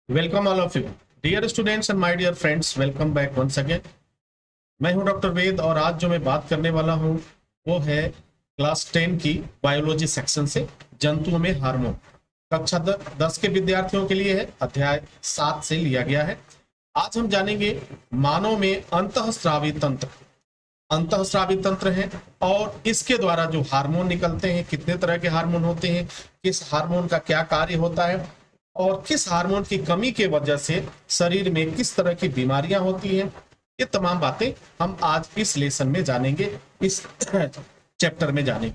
Welcome all of you dear students and my dear friends, welcome back once again. मैं हूं doctor वेद और आज जो मैं बात करने वाला हूं वो है क्लास 10 की बायोलॉजी सेक्शन से जंतुओं में हार्मोन। कक्षा 10 के विद्यार्थियों के लिए है, अध्याय 7 से लिया गया है। आज हम जानेंगे मानव में अंतःस्रावी तंत्र। अंतःस्रावी तंत्र है और इसके द्वारा जो हार्मोन निकलते हैं, कितने तरह के हार्मोन होते हैं, किस हार्मोन का क्या कार्य होता है और किस हार्मोन की कमी के वजह से शरीर में किस तरह की बीमारियां होती हैं, ये तमाम बातें हम आज इस लेसन में जानेंगे, इस चैप्टर में जानेंगे।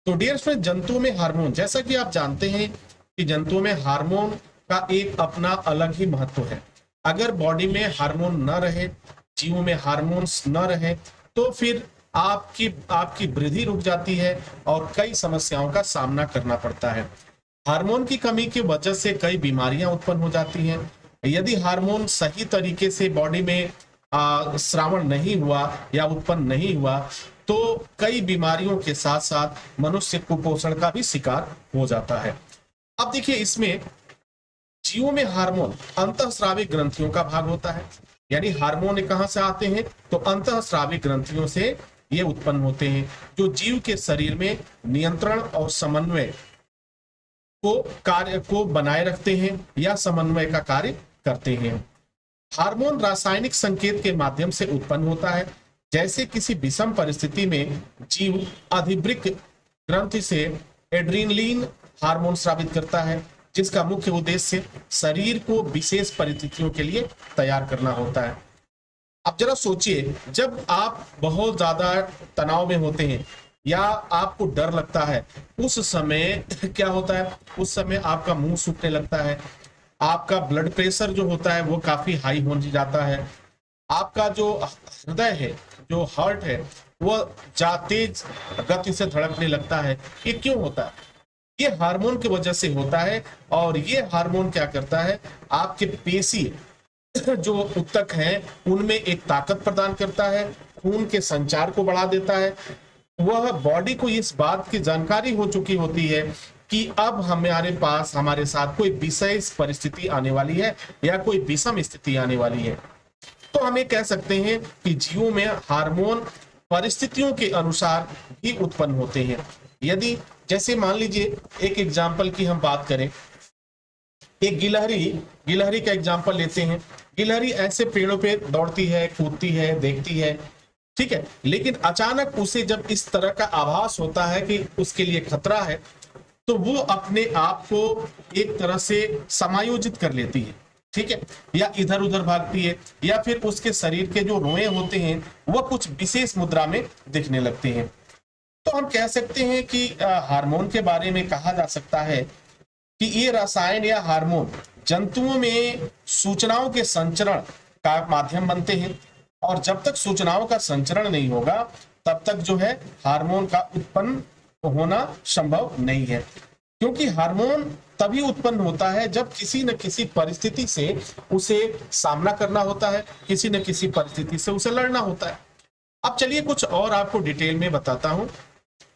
तो डियर फ्रेंड, जंतुओं में हार्मोन, जैसा कि आप जानते हैं कि जंतुओं में हार्मोन का एक अपना अलग ही महत्व है। अगर बॉडी में हार्मोन न रहे, जीवों में हार्मोन्स न रहे, तो फिर आपकी वृद्धि रुक जाती है और कई समस्याओं का सामना करना पड़ता है। हार्मोन की कमी की वजह से कई बीमारियां उत्पन्न हो जाती हैं। यदि हार्मोन सही तरीके से बॉडी में श्रावण नहीं हुआ या उत्पन्न नहीं हुआ तो कई बीमारियों के साथ साथ मनुष्य कुपोषण का भी शिकार हो जाता है। अब देखिए, इसमें जीवों में हार्मोन अंतःस्रावी ग्रंथियों का भाग होता है। यानी हार्मोन कहां से आते हैं? तो अंतःस्रावी ग्रंथियों से ये उत्पन्न होते हैं, जो जीव के शरीर में नियंत्रण और समन्वय को बनाए रखते हैं या समन्वय का कार्य करते हैं। हार्मोन रासायनिक संकेत के माध्यम से उत्पन्न होता है। जैसे किसी विषम परिस्थिति में जीव अधिवृक्क ग्रंथि से एड्रेनलिन हार्मोन स्रावित करता है, जिसका मुख्य उद्देश्य शरीर को विशेष परिस्थितियों के लिए तैयार करना होता है। अब जरा सोचिए, जब आप बहुत ज्यादा तनाव में होते हैं या आपको डर लगता है, उस समय क्या होता है? उस समय आपका मुंह सूखने लगता है, आपका ब्लड प्रेशर जो होता है वो काफी हाई हो जाता है, आपका जो हृदय है, जो हार्ट है, वो तेज गति से धड़कने लगता है। ये क्यों होता है? ये हार्मोन की वजह से होता है। और ये हार्मोन क्या करता है? आपके पेशी जो ऊतक हैं उनमें एक ताकत प्रदान करता है, खून के संचार को बढ़ा देता है। वह बॉडी को इस बात की जानकारी हो चुकी होती है कि अब हमारे पास, हमारे साथ कोई विशेष परिस्थिति आने वाली है या कोई विषम स्थिति आने वाली है। तो हम ये कह सकते हैं कि जीवों में हार्मोन परिस्थितियों के अनुसार भी उत्पन्न होते हैं। यदि जैसे मान लीजिए एक एग्जाम्पल की हम बात करें, एक गिलहरी का एग्जाम्पल लेते हैं। गिलहरी ऐसे पेड़ों पे दौड़ती है, कूदती है, देखती है, ठीक है, लेकिन अचानक उसे जब इस तरह का आभास होता है कि उसके लिए खतरा है, तो वो अपने आप को एक तरह से समायोजित कर लेती है, ठीक है, या इधर उधर भागती है, या फिर उसके शरीर के जो रोए होते हैं वह कुछ विशेष मुद्रा में दिखने लगते हैं। तो हम कह सकते हैं कि हार्मोन के बारे में कहा जा सकता है कि ये रसायन या हार्मोन जंतुओं में सूचनाओं के संचरण का माध्यम बनते हैं, और जब तक सूचनाओं का संचरण नहीं होगा तब तक जो है हार्मोन का उत्पन्न होना संभव नहीं है। क्योंकि हार्मोन तभी उत्पन्न होता है जब किसी न किसी परिस्थिति से उसे सामना करना होता है, किसी न किसी परिस्थिति से उसे लड़ना होता है। अब चलिए कुछ और आपको डिटेल में बताता हूं।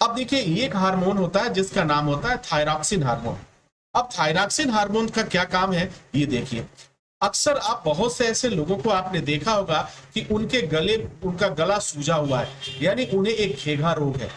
अब देखिए, एक हार्मोन होता है जिसका नाम होता है थायरॉक्सिन हार्मोन। अब थायरॉक्सिन हार्मोन का क्या काम है ये देखिए। अक्सर आप बहुत से ऐसे लोगों को आपने देखा होगा कि उनका गला सूजा हुआ है, यानी उन्हें एक घेघा रोग है।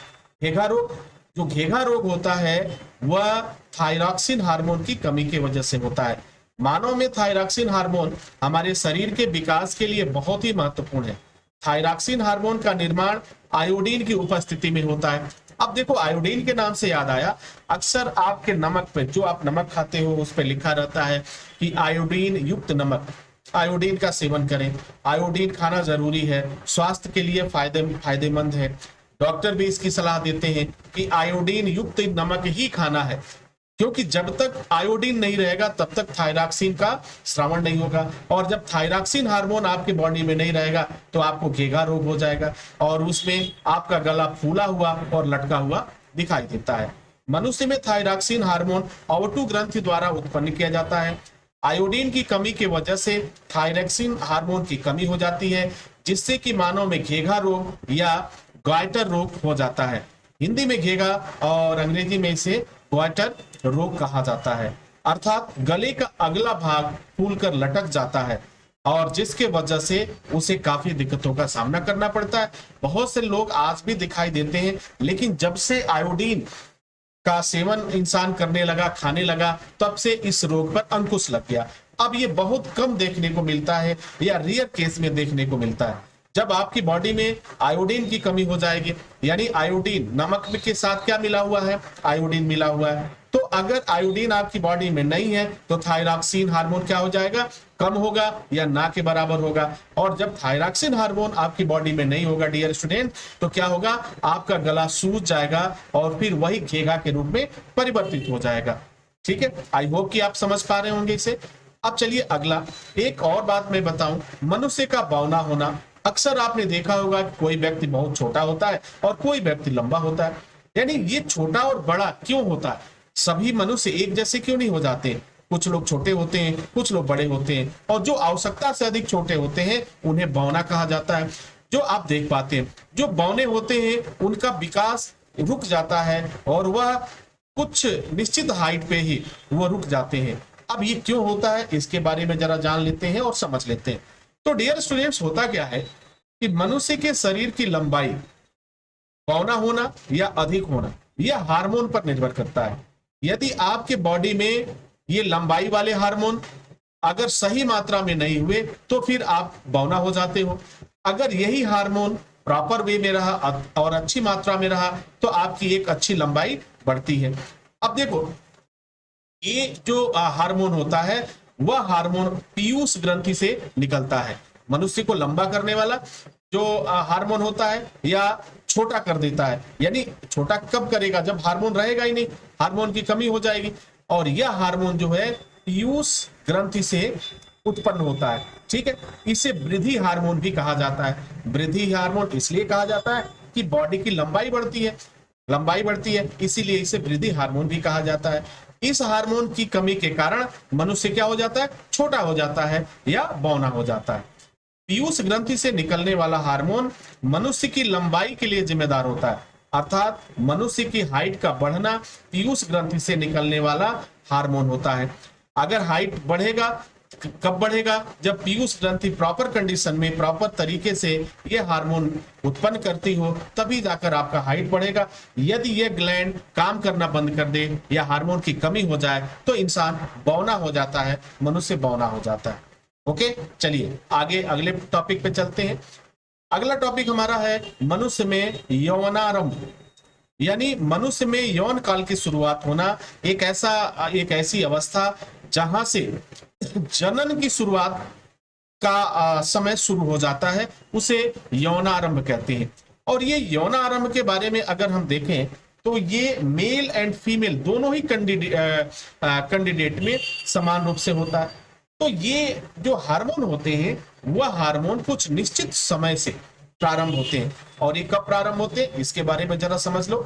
जो घेघा रोग होता है वह थायरॉक्सिन हार्मोन की कमी की वजह से होता है। मानव में थायरॉक्सिन हार्मोन हमारे शरीर के विकास के लिए बहुत ही महत्वपूर्ण है। थायरॉक्सिन हार्मोन का निर्माण आयोडीन की उपस्थिति में होता है। अब देखो, आयोडीन के नाम से याद आया, अक्सर आपके नमक पे, जो आप नमक खाते हो उस पे लिखा रहता है कि आयोडीन युक्त नमक, आयोडीन का सेवन करें। आयोडीन खाना जरूरी है, स्वास्थ्य के लिए फायदेमंद है। डॉक्टर भी इसकी सलाह देते हैं कि आयोडीन युक्त नमक ही खाना है, क्योंकि जब तक आयोडीन नहीं रहेगा तब तक थायरॉक्सिन का श्रावण नहीं होगा, और जब थायरॉक्सिन हार्मोन आपके बॉडी में नहीं रहेगा तो आपको घेघा रोग हो जाएगा और उसमें आपका गला फूला हुआ और लटका हुआ दिखाई देता है। मनुष्य में थायरॉक्सिन हार्मोन ओवटू ग्रंथि द्वारा उत्पन्न किया जाता है। आयोडीन की कमी की वजह से थायरॉक्सिन हार्मोन की कमी हो जाती है, जिससे कि मानव में घेघा रोग या ग्वाइटर रोग हो जाता है। हिंदी में घेघा और अंग्रेजी में इसे ग्वाइटर रोग कहा जाता है। अर्थात गले का अगला भाग फूलकर लटक जाता है और जिसके वजह से उसे काफी दिक्कतों का सामना करना पड़ता है। बहुत से लोग आज भी दिखाई देते हैं, लेकिन जब से आयोडीन का सेवन इंसान करने लगा, खाने लगा, तब से इस रोग पर अंकुश लग गया। अब ये बहुत कम देखने को मिलता है या रेयर केस में देखने को मिलता है। जब आपकी बॉडी में आयोडीन की कमी हो जाएगी, यानी आयोडीन, नमक के साथ क्या मिला हुआ है, आयोडीन मिला हुआ है, तो अगर आयोडीन आपकी बॉडी में नहीं है तो थायरॉक्सिन हार्मोन क्या हो जाएगा, कम होगा या ना के बराबर होगा। और जब थायरॉक्सिन हार्मोन आपकी बॉडी में नहीं होगा डियर स्टूडेंट, तो क्या होगा, आपका गला सूज जाएगा और फिर वही घेघा के रूप में परिवर्तित हो जाएगा। ठीक है, आई होप कि आप समझ पा रहे होंगे इसे। अब चलिए अगला, एक और बात मैं बताऊं, मनुष्य का बौना होना। अक्सर आपने देखा होगा कि कोई व्यक्ति बहुत छोटा होता है और कोई व्यक्ति लंबा होता है। यानी ये छोटा और बड़ा क्यों होता है, सभी मनुष्य एक जैसे क्यों नहीं हो जाते, कुछ लोग छोटे होते हैं, कुछ लोग बड़े होते हैं, और जो आवश्यकता से अधिक छोटे होते हैं उन्हें बौना कहा जाता है। जो आप देख पाते हैं, जो बौने होते हैं उनका विकास रुक जाता है और वह कुछ निश्चित हाइट पे ही वो रुक जाते हैं। अब ये क्यों होता है, इसके बारे में जरा जान लेते हैं और समझ लेते हैं। तो डियर स्टूडेंट्स, होता क्या है कि मनुष्य के शरीर की लंबाई बौना होना या अधिक होना यह हार्मोन पर निर्भर करता है। यदि आपके बॉडी में ये लंबाई वाले हार्मोन अगर सही मात्रा में नहीं हुए तो फिर आप बौना हो जाते हो। अगर यही हार्मोन प्रॉपर वे में रहा और अच्छी मात्रा में रहा तो आपकी एक अच्छी लंबाई बढ़ती है। अब देखो, ये जो हार्मोन होता है वह हार्मोन पीयूष ग्रंथि से निकलता है। मनुष्य को लंबा करने वाला जो हार्मोन होता है या छोटा कर देता है, यानी छोटा कब करेगा, जब हार्मोन रहेगा ही नहीं, हार्मोन की कमी हो जाएगी। और यह हार्मोन जो है पीयूष ग्रंथि से उत्पन्न होता है। ठीक है, इसे वृद्धि हार्मोन भी कहा जाता है। वृद्धि हार्मोन इसलिए कहा जाता है कि बॉडी की लंबाई बढ़ती है, लंबाई बढ़ती है, इसीलिए इसे वृद्धि हार्मोन भी कहा जाता है। इस हार्मोन की कमी के कारण मनुष्य क्या हो जाता है, छोटा हो जाता है या बौना हो जाता है। पीयूष ग्रंथि से निकलने वाला हार्मोन मनुष्य की लंबाई के लिए जिम्मेदार होता है, अर्थात मनुष्य की हाइट का बढ़ना पीयूष ग्रंथि से निकलने वाला हार्मोन होता है। अगर हाइट बढ़ेगा, कब बढ़ेगा, जब पीयूष ग्रंथि प्रॉपर कंडीशन में, प्रॉपर तरीके से ये हार्मोन उत्पन्न करती हो, तभी जाकर आपका हाइट बढ़ेगा। यदि ये ग्लैंड काम करना बंद कर दे या हार्मोन की कमी हो जाए तो इंसान बौना हो जाता है, मनुष्य बौना हो जाता है। ओके, चलिए आगे अगले टॉपिक पे चलते हैं। अगला टॉपिक हमारा है मनुष्य में यौवनारंभ, यानी मनुष्य में यौन काल की शुरुआत होना। एक ऐसी अवस्था जहां से जनन की शुरुआत का समय शुरू हो जाता है, उसे यौनारंभ कहते हैं। और ये यौनारंभ के बारे में अगर हम देखें तो ये मेल एंड फीमेल दोनों ही कैंडिडेट में समान रूप से होता है। तो ये जो हार्मोन होते हैं वह हार्मोन कुछ निश्चित समय से प्रारंभ होते हैं। और ये कब प्रारंभ होते हैं इसके बारे में जरा समझ लो।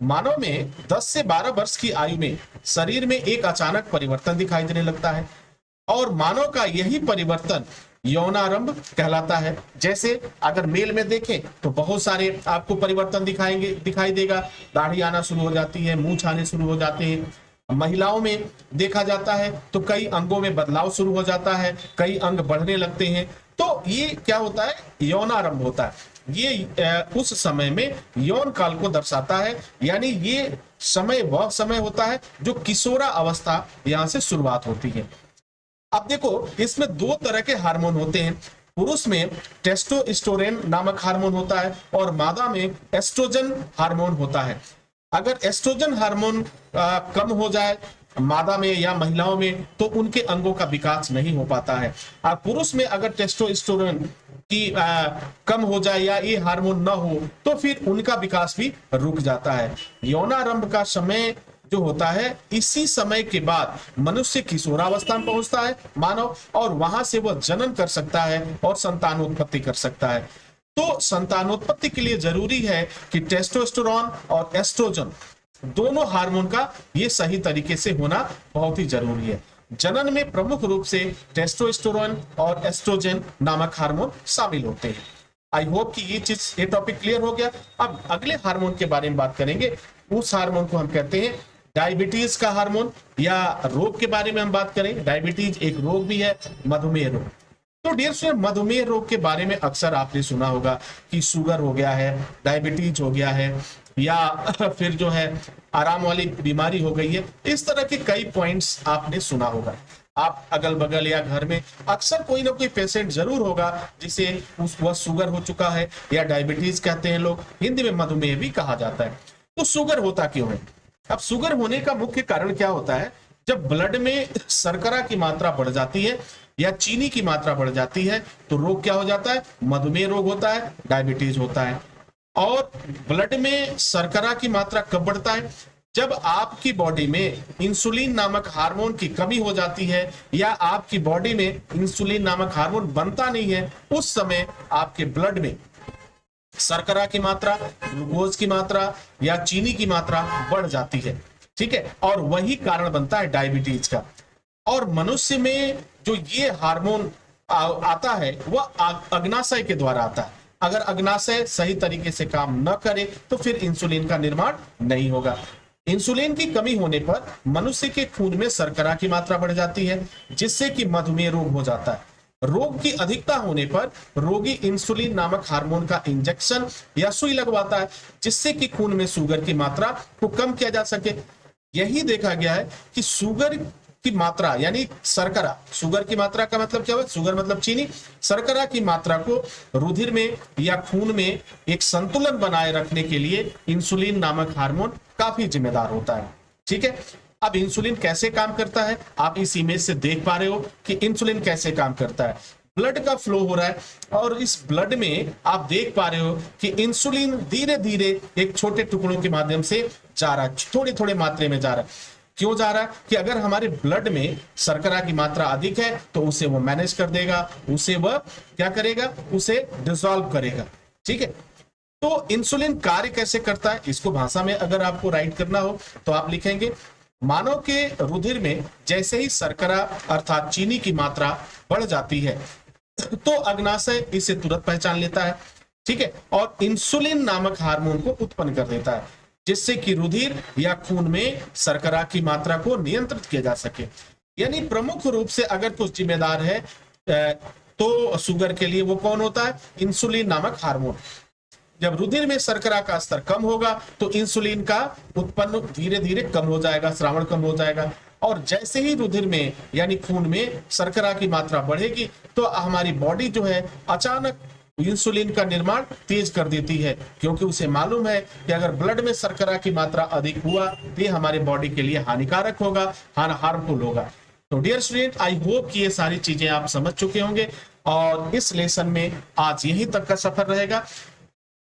मानव में 10 से 12 वर्ष की आयु में शरीर में एक अचानक परिवर्तन दिखाई देने लगता है और मानव का यही परिवर्तन यौनारंभ कहलाता है। जैसे अगर मेल में देखें तो बहुत सारे आपको परिवर्तन दिखाई देगा, दाढ़ी आना शुरू हो जाती है, मूंछ आने शुरू हो जाते हैं। महिलाओं में देखा जाता है तो कई अंगों में बदलाव शुरू हो जाता है, कई अंग बढ़ने लगते हैं। तो ये क्या होता है, यौनारंभ होता है। ये उस समय में यौन काल को दर्शाता है, यानी ये समय वह समय होता है जो किशोरा अवस्था यहां से शुरुआत होती है। अब देखो, इसमें 2 तरह के हार्मोन होते हैं। पुरुष में टेस्टोस्टेरोन नामक हार्मोन होता है और मादा में एस्ट्रोजन हार्मोन होता है। अगर एस्ट्रोजन हार्मोन कम हो जाए मादा में या महिलाओं में तो उनके अंगों का विकास नहीं हो पाता है। और पुरुष में अगर टेस्टोस्टेरोन की कम हो जाए या ये हार्मोन न हो तो फिर उनका विकास भी रुक जाता है। यौनारंभ का समय जो होता है, इसी समय के बाद मनुष्य किशोरावस्था में पहुंचता है मानव, और वहां से वह जनन कर सकता है और संतानोत्पत्ति कर सकता है। तो संतानोत्पत्ति के लिए जरूरी है कि टेस्टोस्टेरोन और एस्ट्रोजन दोनों हार्मोन का ये सही तरीके से होना बहुत ही जरूरी है। जनन में प्रमुख रूप से टेस्टोस्टेरोन और एस्ट्रोजन नामक हार्मोन शामिल होते हैं। आई होप कि ये टॉपिक क्लियर हो गया। अब अगले हार्मोन के बारे में बात करेंगे। उस हार्मोन को हम कहते हैं डायबिटीज का हार्मोन, या रोग के बारे में हम बात करें, डायबिटीज एक रोग भी है, मधुमेह रोग। तो डियर स्टूडेंट, मधुमेह रोग के बारे में अक्सर आपने सुना होगा कि शुगर हो गया है, डायबिटीज हो गया है, या फिर जो है आराम वाली बीमारी हो गई है। इस तरह के कई पॉइंट्स आपने सुना होगा। आप अगल बगल या घर में अक्सर कोई ना कोई पेशेंट जरूर होगा जिसे वह शुगर हो चुका है, या डायबिटीज कहते हैं लोग, हिंदी में मधुमेह भी कहा जाता है। तो शुगर होता क्यों है? अब शुगर होने का मुख्य कारण क्या होता है? जब ब्लड में शर्करा की मात्रा बढ़ जाती है या चीनी की मात्रा बढ़ जाती है तो रोग क्या हो जाता है? मधुमेह रोग होता है, डायबिटीज होता है। और ब्लड में शर्करा की मात्रा कब बढ़ता है? जब आपकी बॉडी में इंसुलिन नामक हार्मोन की कमी हो जाती है, या आपकी बॉडी में इंसुलिन नामक हार्मोन बनता नहीं है, उस समय आपके ब्लड में शर्करा की मात्रा, ग्लूकोज की मात्रा या चीनी की मात्रा बढ़ जाती है। ठीक है, और वही कारण बनता है डायबिटीज का। और मनुष्य में जो ये हार्मोन आता है वह अग्नाशय के द्वारा आता है। अगर अग्नाशय सही तरीके से काम न करे तो फिर इंसुलिन का निर्माण नहीं होगा। इंसुलिन की कमी होने पर मनुष्य के खून में शर्करा की मात्रा बढ़ जाती है, जिससे कि मधुमेह रोग हो जाता है। रोग की अधिकता होने पर रोगी इंसुलिन नामक हार्मोन का इंजेक्शन या सुई लगवाता है, जिससे कि खून में शुगर की मात्रा को कम किया जा सके। यही देखा गया है कि शुगर की मात्रा यानी शर्करा, शुगर की मात्रा का मतलब क्या हुआ? शुगर मतलब चीनी। शर्करा की मात्रा को रुधिर में या खून में एक संतुलन बनाए रखने के लिए इंसुलिन नामक हार्मोन काफी जिम्मेदार होता है। ठीक है, अब इंसुलिन कैसे काम करता है? आप इस इमेज से देख पा रहे हो कि इंसुलिन कैसे काम करता है। ब्लड का फ्लो हो रहा है और इस ब्लड में आप देख पा रहे हो कि इंसुलिन धीरे धीरे एक छोटे टुकड़ों के माध्यम से जा रहा है, थोड़ी थोड़ी मात्रा में जा रहा है। क्यों जा रहा है? कि अगर हमारे ब्लड में शर्करा की मात्रा अधिक है तो उसे वो मैनेज कर देगा, उसे वह क्या करेगा? उसे डिसॉल्व करेगा। ठीक है, तो इंसुलिन कार्य कैसे करता है, इसको भाषा में अगर आपको राइट करना हो तो आप लिखेंगे, मानव के रुधिर में जैसे ही शर्करा अर्थात चीनी की मात्रा बढ़ जाती है तो अग्नाशय इसे तुरंत पहचान लेता है। ठीक है, और इंसुलिन नामक हार्मोन को उत्पन्न कर देता है, जिससे कि रुधिर या खून में शर्करा की मात्रा को नियंत्रित किया जा सके। यानी प्रमुख रूप से अगर कुछ जिम्मेदार है तो शुगर के लिए वो कौन होता है? इंसुलिन नामक हार्मोन। जब रुधिर में शर्करा का स्तर कम होगा तो इंसुलिन का उत्पन्न धीरे धीरे कम हो जाएगा, श्रावण कम हो जाएगा। और जैसे ही रुधिर में यानी खून में शर्करा की मात्रा बढ़ेगी तो हमारी बॉडी जो है अचानक इंसुलिन का निर्माण तेज कर देती है, क्योंकि उसे मालूम है कि अगर ब्लड में शर्करा की मात्रा अधिक हुआ तो ये हमारे बॉडी के लिए हानिकारक होगा, हार्मफुल होगा। तो डियर स्टूडेंट, आई होप कि ये सारी चीजें आप समझ चुके होंगे और इस लेसन में आज यहीं तक का सफर रहेगा।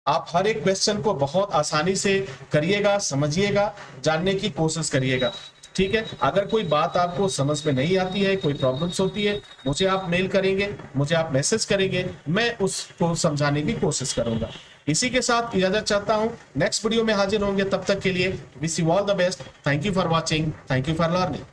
आप हर एक क्वेश्चन को बहुत आसानी से करिएगा, समझिएगा, जानने की कोशिश करिएगा। ठीक है, अगर कोई बात आपको समझ में नहीं आती है, कोई प्रॉब्लम्स होती है, मुझे आप मेल करेंगे, मुझे आप मैसेज करेंगे, मैं उसको समझाने की कोशिश करूंगा। इसी के साथ इजाजत चाहता हूं, नेक्स्ट वीडियो में हाजिर होंगे, तब तक के लिए wish you all the best. Thank you for watching, thank you for learning.